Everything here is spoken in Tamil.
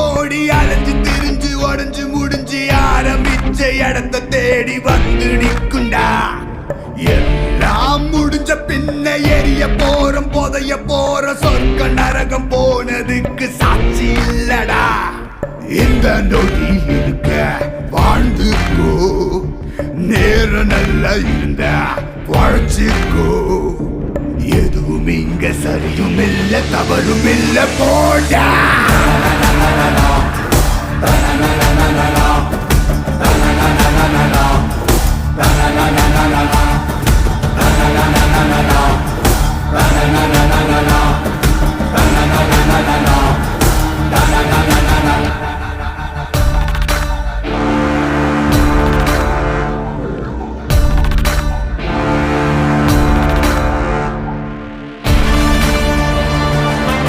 ஓடி அலைஞ்சு திரிஞ்சு உடஞ்சு முடிஞ்சு ஆரம்பிச்ச இடத்த தேடி வந்து நிக்குண்டா. எல்லாம் முடிஞ்ச பின்ன எரிய போறோம் புதைய போற சொர்க்க நரகம் போனதுக்கு சாட்சி இல்லடா. இந்த நொடி இருக்க வாழ்ந்துக்கோ, நேரம் நல்லா இருந்த வாழ்ச்சிக்கோ. எதுவும் இங்க சரியும் இல்ல தவறும் இல்ல போடா. La la la la la la la la la la la la la la la